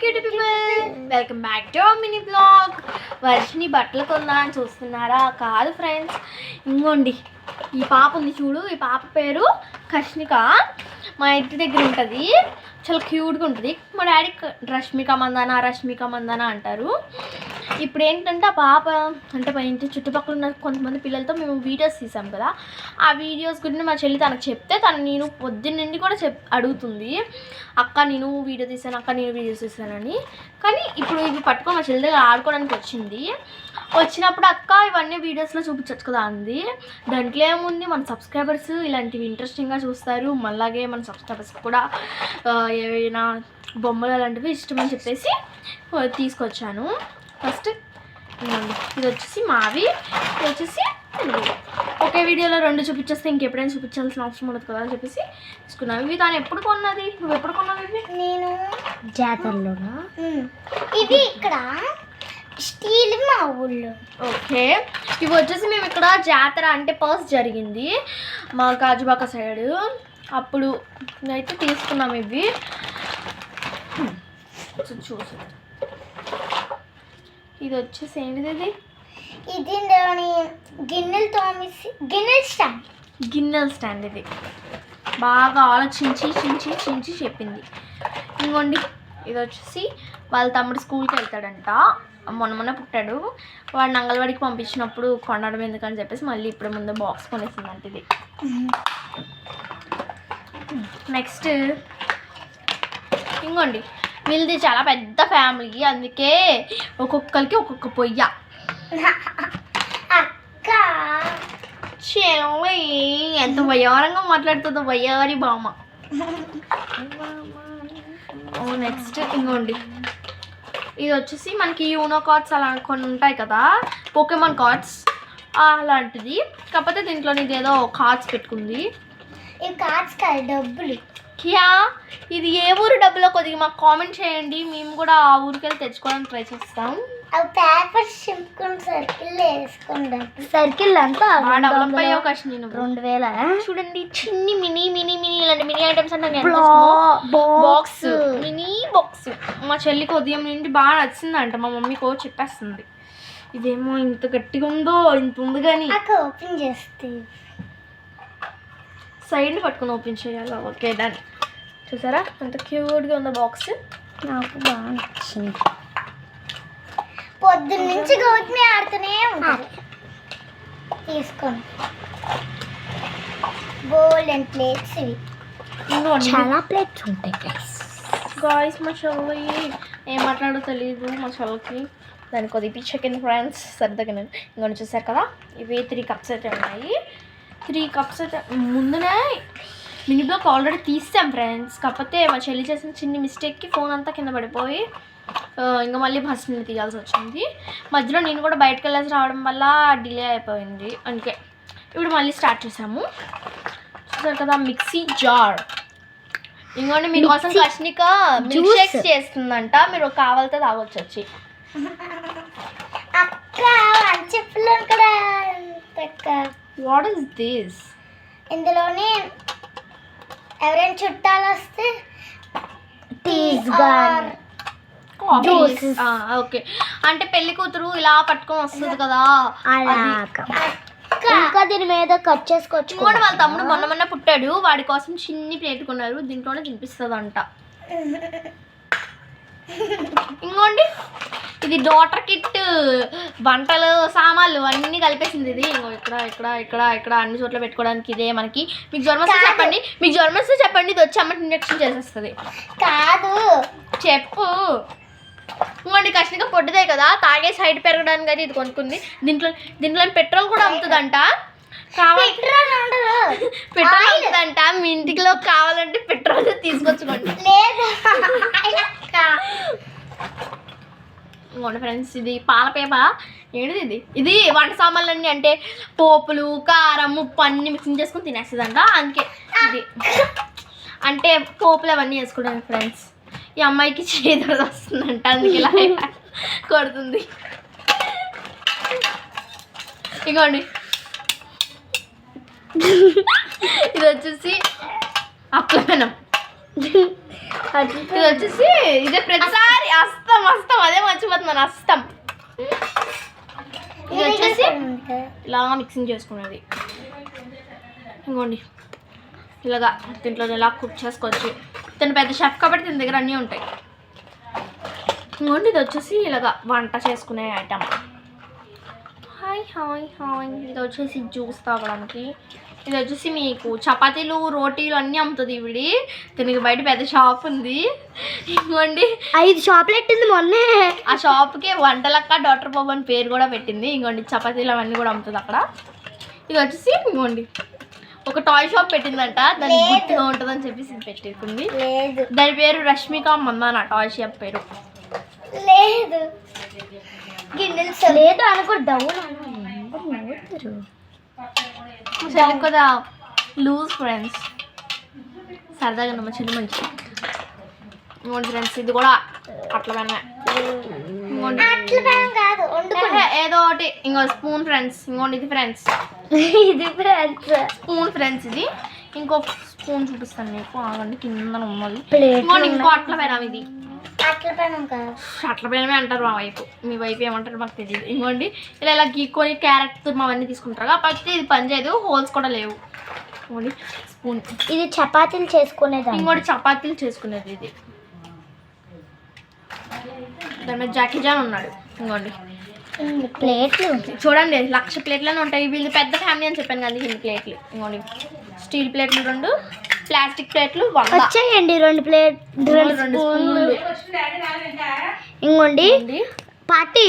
Cutie people, welcome back to mini blog. Varshini బట్టలు కొందా అని చూస్తున్నారా? కాదు ఫ్రెండ్స్, ఇంకోండి ఈ పాప ఉంది చూడు, ఈ పాప పేరు కష్నిక. మా ఇంటి దగ్గర ఉంటుంది, చాలా క్యూట్గా ఉంటుంది. మా డాడీ రష్మిక మందాన అంటారు. ఇప్పుడు ఏంటంటే ఆ పాప అంటే మా ఇంటి చుట్టుపక్కల ఉన్న కొంతమంది పిల్లలతో మేము వీడియోస్ తీసాం కదా, ఆ వీడియోస్ గురించి మా చెల్లి తనకు చెప్తే నేను పొద్దున్నండి కూడా అడుగుతుంది, అక్క నేను వీడియో తీసానని. కానీ ఇప్పుడు ఇవి పట్టుకొని మా చెల్లి దగ్గర ఆడుకోవడానికి వచ్చినప్పుడు అక్క ఇవన్నీ వీడియోస్లో చూపించచ్చు కదా అంది. దాంట్లో ఏముంది, మన సబ్స్క్రైబర్స్ ఇలాంటివి ఇంట్రెస్టింగ్గా చూస్తారు, మళ్ళాగే మన సబ్స్క్రైబర్స్ కూడా ఏవైనా బొమ్మలు అలాంటివి ఇష్టమని చెప్పేసి తీసుకొచ్చాను. ఫస్ట్ ఇది వచ్చేసి మావి, ఇది వచ్చేసి ఒకే వీడియోలో రెండు చూపించేస్తే ఇంకెప్పుడైనా చూపించాల్సిన అవసరం ఉండదు కదా అని చెప్పేసి తీసుకున్నాను. ఇవి తాను ఎప్పుడు కొన్నది? నువ్వు ఎప్పుడు కొన్నావు ఇవి? నేను జాతరలోనా. ఇవి ఇక్కడ స్టీల్ మా ఊళ్ళో. ఓకే, ఇవి వచ్చేసి మేము ఇక్కడ జాతర అంటే పర్స్ జరిగింది మా గాజుబాక సైడ్, అప్పుడు అయితే తీసుకున్నాం ఇవి. చూసి ఇది వచ్చేసి ఏంటిది? ఇది గిన్నెల స్టాండ్. ఇది బాగా ఆలోచించి చెప్పింది. ఇంకోండి ఇది వచ్చేసి వాళ్ళ తమ్ముడు స్కూల్కి వెళ్తాడంట, మొన్న పుట్టాడు, వాడిని అంగన్వాడికి పంపించినప్పుడు కొనడం ఎందుకని చెప్పేసి మళ్ళీ ఇప్పుడు ముందు బాక్స్ కొనేసిందంట ఇది. నెక్స్ట్ ఇంకోండి వీళ్ళది చాలా పెద్ద ఫ్యామిలీ, అందుకే ఒక్కొక్కరికి ఒక్కొక్క పొయ్య. చెల్లి ఎంత వయ్యారంగా మాట్లాడుతుందో, వయ్యారి బామ్మ. నెక్స్ట్ ఇంకోండి ఇది వచ్చేసి మనకి యూనో కార్డ్స్ అలా కొన్ని ఉంటాయి కదా, పోకెమాన్ కార్డ్స్ అలాంటిది. కాకపోతే దీంట్లో ఇదేదో కార్డ్స్ పెట్టుకుంది. ఈ కార్డ్స్ కాదు, డబ్బులు. క్యా ఇది ఏ ఊరు డబ్బులో కొద్దిగా మాకు కామెంట్ చేయండి, మేము కూడా ఆ ఊరికి వెళ్ళి తెచ్చుకోవడానికి ట్రై చేస్తాం. అవి పేపర్స్ చింపుకొని సర్కిల్ వేసుకుంటాం. సర్కిల్ అంతా డెవలప్ అయ్యే అవకాశం. నేను 2000 చూడండి, చిన్ని మినీ ఇలాంటి మినీ ఐటమ్స్ అంటే బాక్స్, మినీ బాక్స్. మా చెల్లికి ఉదయం నుండి బాగా నచ్చిందంట, మా మమ్మీకి చెప్పేస్తుంది. ఇదేమో ఇంత గట్టిగా ఉందో, ఇంత ఉంది కానీ ఓపెన్ చేస్తే సైడ్ పట్టుకుని ఓపెన్ చేయాలి. Okay done. చూసారా అంత క్యూట్గా ఉందో బాక్స్, నాకు బాగా నచ్చింది. పొద్దున్న నుంచి గౌతమి ఆడుతూనే ఉంటారు. తీసుకోండి, గోల్డెన్ ప్లేట్స్. ఇవి చాలా ప్లేట్స్ ఉంటాయి గాయ్స్. మా చెల్లి ఏం మాట్లాడో తెలియదు మా చెల్లికి, దానికి కొద్దిగా పిచ్చెక్కింది ఫ్రెండ్స్, సరదాగా. ఇంకొన్ని చూసారు కదా, ఇవి 3 కప్స్ అయితే ఉన్నాయి. 3 కప్స్ అయితే ముందునే మినీ బ్లాగ్ ఆల్రెడీ తీసాం ఫ్రెండ్స్, కాకపోతే మా చెల్లి చేసిన చిన్న మిస్టేక్కి ఫోన్ అంతా కింద పడిపోయి ఇంకా మళ్ళీ ఫస్ట్ నుంచి తీయాల్సి వచ్చింది. మధ్యలో నేను కూడా బయటకు వెళ్ళేసి రావడం వల్ల డిలే అయిపోయింది, అందుకే ఇప్పుడు మళ్ళీ స్టార్ట్ చేసాము. చూసారు కదా మిక్సీ జార్. ఇంకోండి మీకోసం కష్నిక మిల్క్ షేక్స్ చేస్తుందంట, మీరు కావాలితే తాగొచ్చు వచ్చి. What is this? ఇందులోనే ఎవరైనా చుట్టాలు వస్తే ఓకే, అంటే పెళ్లి కూతురు ఇలా పట్టుకొని వస్తుంది కదా, ఇంకా దీని మీద కట్ చేసుకోవచ్చు. కూడా వాళ్ళ తమ్ముడు మొన్న పుట్టాడు, వాడి కోసం చిన్ని ప్లేట్ కొన్నారు, దీంట్లోనే తినిపిస్తుందంట. ఇంకోండి ఇది డాటర్ కిట్, వంటలు సామాన్లు అన్నీ కలిపేసింది ఇది. ఇక్కడ అన్ని చోట్ల పెట్టుకోవడానికి ఇదే. మనకి మీకు జ్వరం వస్తే చెప్పండి, ఇది వచ్చి అమ్మకి ఇంజెక్షన్ చేసేస్తుంది. కాదు చెప్పు. ఇంకోండి కష్టిగా పొట్టిదే కదా, తాగే సైడ్ పెరగడానికి అయితే ఇది కొనుక్కుంది. దీంట్లో పెట్రోల్ కూడా అమ్ముతుందంట. పెట్రోల్ అమ్ముతుందంట, మీ ఇంటిలో కావాలంటే పెట్రోల్ తీసుకొచ్చుకోండి. ఇంకోండి ఫ్రెండ్స్ ఇది పాలపేప. ఏంటిది ఇది వంట సామాన్లు అన్నీ, అంటే పోపులు, కారం, ఉప్పు అన్నీ మిక్సింగ్ చేసుకొని తినేస్తుందంట, అందుకే ఇది అంటే పోపులు అవన్నీ వేసుకోవడానికి ఫ్రెండ్స్. ఈ అమ్మాయికి చేతులు వస్తుందంట, అందుకే ఇలా కొడుతుంది. ఇంకోండి ఇది వచ్చేసి అప్లనం. ఇది వచ్చేసి ఇదే ప్రతిసారి మన అస్తం. ఇది వచ్చేసి ఇలా మిక్సింగ్ చేసుకునేది. ఇంకోండి ఇలాగా దీంట్లో ఇలా కుక్ చేసుకోవచ్చు. తను పెద్ద షెఫ్ కాబట్టి దీని దగ్గర అన్నీ ఉంటాయి. ఇంకోండి ఇది వచ్చేసి ఇలాగా వంట చేసుకునే ఐటమ్. Hi hi hi. ఇది వచ్చేసి జ్యూస్ తాగడానికి. ఇది వచ్చేసి మీకు చపాతీలు రోటీలు అన్నీ అమ్ముతుంది ఇవిడి. దీనికి బయట పెద్ద షాప్ ఉంది. ఇంకోండి 5 షాపులు పెట్టింది మొన్నే. ఆ షాప్కి వంటలక్క డాక్టర్ బాబు అని పేరు కూడా పెట్టింది. ఇంకోండి చపాతీలు అవన్నీ కూడా అమ్ముతుంది అక్కడ. ఇది వచ్చేసి ఇంకోండి ఒక టాయ్ షాప్ పెట్టిందంట. దాని గుర్తుగా ఉంటుందని చెప్పేసి ఇది పెట్టేసింది. దాని పేరు రష్మిక మందాన టాయ్ షాప్ పేరు. లేదు లేదు అనకూడదు. కదా లూజ్ ఫ్రెండ్స్ సరదాగా నమ్మ చిన్న మంచి. ఇంకోండి ఫ్రెండ్స్ ఇది కూడా అట్ల వెన్న ఏదో ఒకటి. ఇంకో స్పూన్ ఫ్రెండ్స్. ఇంకోండి ఇది ఫ్రెండ్స్. ఇది ఫ్రెండ్స్ స్పూన్ ఫ్రెండ్స్. ఇది ఇంకో స్పూన్ చూపిస్తాను మీకు. ఆగండి కింద ఉన్నది. ఇంకోండి ఇంకో అట్ల పెనం. ఇది అట్ల పెనమే అంటారు మా వైపు. మీ వైపు ఏమంటారు మాకు తెలియదు. ఇంకోండి ఇలా ఇలా గీక్కొని క్యారెట్ అవన్నీ తీసుకుంటారు కాకపోతే ఇది పని చేయదు. హోల్స్ కూడా లేవు. ఇంకోండి స్పూన్. ఇది చపాతీలు చేసుకునేది. ఇంకోటి చపాతీలు చేసుకునేది. ఇది దాని మీద జాకీ జాన్ ఉన్నాడు. ఇంకోండి ప్లేట్లు చూడండి 1,00,000 ప్లేట్లనే ఉంటాయి. వీళ్ళు పెద్ద ఫ్యామిలీ అని చెప్పాను కదా. ఇన్ని ప్లేట్లు. ఇంకోండి స్టీల్ ప్లేట్లు 2, ప్లాస్టిక్ ప్లేట్లు 100 వచ్చాయండి. 2 ప్లేట్ 2 స్పూన్లు. ఇంకోండి పార్టీ.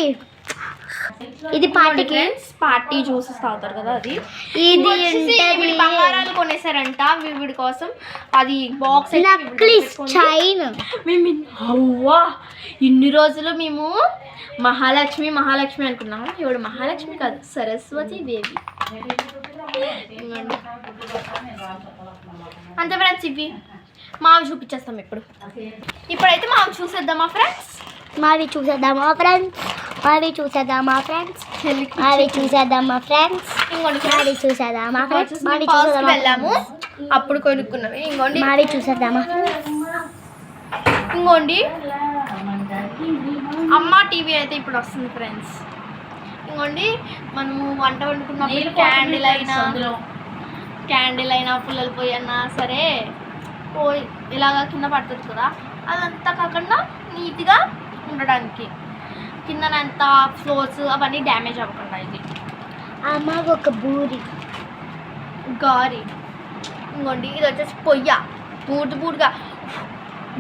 ఇది పార్టీకి పార్టీ జ్యూసెస్ తాగుతారు కదా. అది ఇది బంగారాలు కొనేసారంట వీడి కోసం. అది బాక్స్ చైన్. మేము అవ్వా ఇన్ని రోజులు మేము మహాలక్ష్మి మహాలక్ష్మి అనుకున్నాము. ఇవిడు మహాలక్ష్మి కాదు, సరస్వతి దేవి. అంతే ఫ్రెండ్స్. ఇవి మావి చూపించేస్తాం ఇప్పుడైతే మావి చూసేద్దామా ఫ్రెండ్స్. మావి చూసేద్దామా ఫ్రెండ్స్. మావి చూసేద్దామా ఫ్రెండ్స్. మావి చూసేద్దామా ఫ్రెండ్స్. ఇంకోండి మావి చూసేద్దామా ఫ్రెండ్స్. మావి వెళ్ళాము అప్పుడు కొనుక్కున్నవి. ఇంకోండి మావి చూసేద్దామా. ఇంకోండి అమ్మ టీవీ అయితే ఇప్పుడు వస్తుంది ఫ్రెండ్స్. ఇంకోండి మనము వంట వండుకున్నప్పుడు క్యాండిల్ అయినా పుల్లల పొయ్యి అన్నా సరే పోయి ఇలాగా కింద పడుతుంది కదా. అదంతా కాకుండా నీట్గా ఉండడానికి కిందనంతా ఫ్లోర్స్ అవన్నీ డ్యామేజ్ అవ్వకుండా. ఇది అమ్మ ఒక గారి. ఇంకోండి ఇది వచ్చేసి పొయ్య.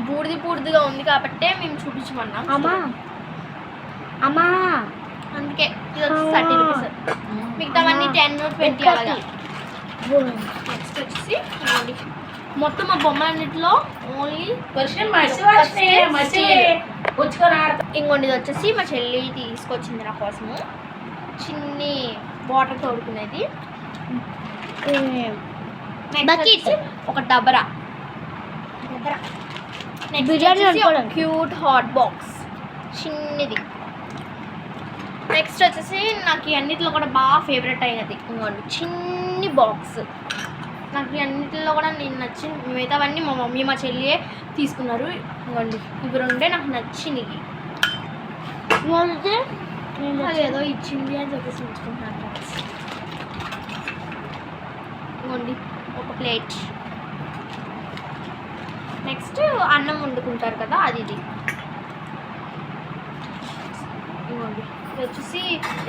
బూడిదిగా ఉంది కాబట్టి మేము చూపించమన్నాం. అమ్మా అందుకే ఇది వచ్చి 30 రూపీస్. మిగతావన్నీ 10, 20 అలాగా. నెక్స్ట్ వచ్చేసి ఇంకోండి మొత్తం మా బొమ్మలన్నింటిలో ఓన్లీ ఇంకోండి ఇది వచ్చేసి మా చెల్లి తీసుకొచ్చింది నా కోసము. చిన్ని వాటర్ తోడుకునేది. ఒక డబరా. క్యూట్ హాట్ బాక్స్ చిన్నది. నెక్స్ట్ వచ్చేసి నాకు ఈ అన్నిటిలో కూడా బాగా ఫేవరెట్ అయినది ఇంకోండి చిన్ని బాక్స్. నాకు ఈ అన్నిటిలో కూడా నేను నచ్చింది. మిగతావన్నీ మా మమ్మీ మా చెల్లియే తీసుకున్నారు. ఇంకోండి ఇవి 2 నాకు నచ్చినవి. అదేదో ఇచ్చింది అని చెప్పేసి ఉంచుకుంటున్నాను. ఇంకోండి ఒక ప్లేట్. నెక్స్ట్ అన్నం వండుకుంటారు కదా అది. ఇది ఇంకోండి ఇది వచ్చేసి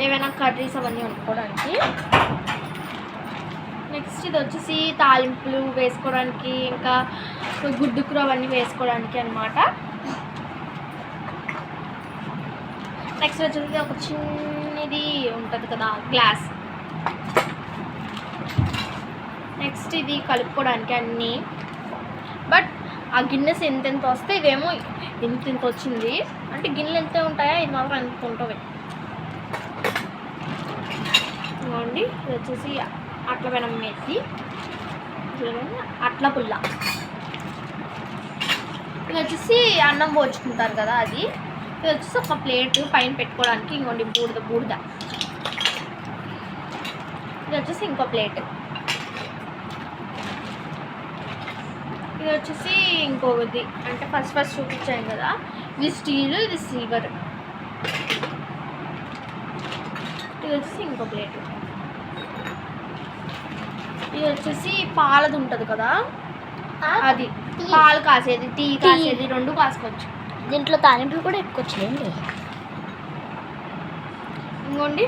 ఏమైనా కర్రీస్ అవన్నీ వండుకోవడానికి. నెక్స్ట్ ఇది వచ్చేసి తాలింపులు వేసుకోవడానికి, ఇంకా గుడ్డు కూర అవన్నీ వేసుకోవడానికి అన్నమాట. నెక్స్ట్ వచ్చేసి ఒక చిన్నది ఉంటుంది కదా గ్లాస్. నెక్స్ట్ ఇది కలుపుకోవడానికి అన్నీ. బట్ ఆ గిన్నెస్ ఎంతెంత వస్తే ఇదేమో ఇంత వచ్చింది. అంటే గిన్నెలు ఎంత ఉంటాయా ఇది మాత్రం ఎంత ఉంటుంది. ఇవ్వండి ఇది వచ్చేసి అట్ల పెనం వేసి అట్ల పుల్ల. ఇది వచ్చేసి అన్నం పోచుకుంటారు కదా అది. ఇది వచ్చేసి ఒక ప్లేట్ పైన పెట్టుకోవడానికి. ఇంకోండి బూడిద. ఇది వచ్చేసి ఇంకో ప్లేట్. ఇది వచ్చేసి ఇంకొకటి అంటే ఫస్ట్ చూపించాను కదా. ఇది స్టీల్, ఇది సిల్వర్. ఇది వచ్చేసి ఇంకో ప్లేట్. ఇది వచ్చేసి పాలది ఉంటుంది కదా, అది పాలు కాసేది, టీ కాసేది, రెండు కాసుకోవచ్చు. దీంట్లో తాలింపులు కూడా ఎక్కువచ్చులేండి. ఇంకోండి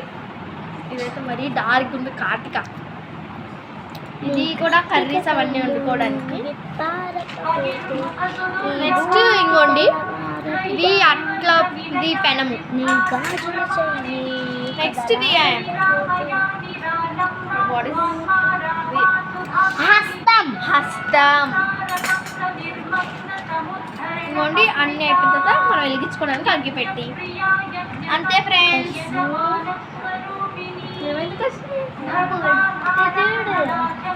ఇదైతే మరీ డార్క్ ఉంది, కార్తిక. ఇది కూడా కర్రీస్ అవన్నీ వండుకోవడానికి. నెక్స్ట్ ఇంకోండి ఇది అట్లా, ఇది పెనము. నెక్స్ట్ ఇది హస్తం. ఇంకోండి అన్నీ అయిపోయిన తర్వాత మనం వెలిగించుకోవడానికి అగ్గి పెట్టి. అంతే ఫ్రెండ్స్.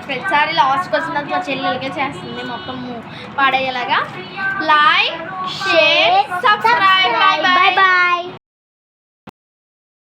ప్రతిసారి లాస్ట్కి వచ్చినంత మా చెల్లెలకే చేస్తుంది మొత్తం పాడేలాగా. Like, share, subscribe.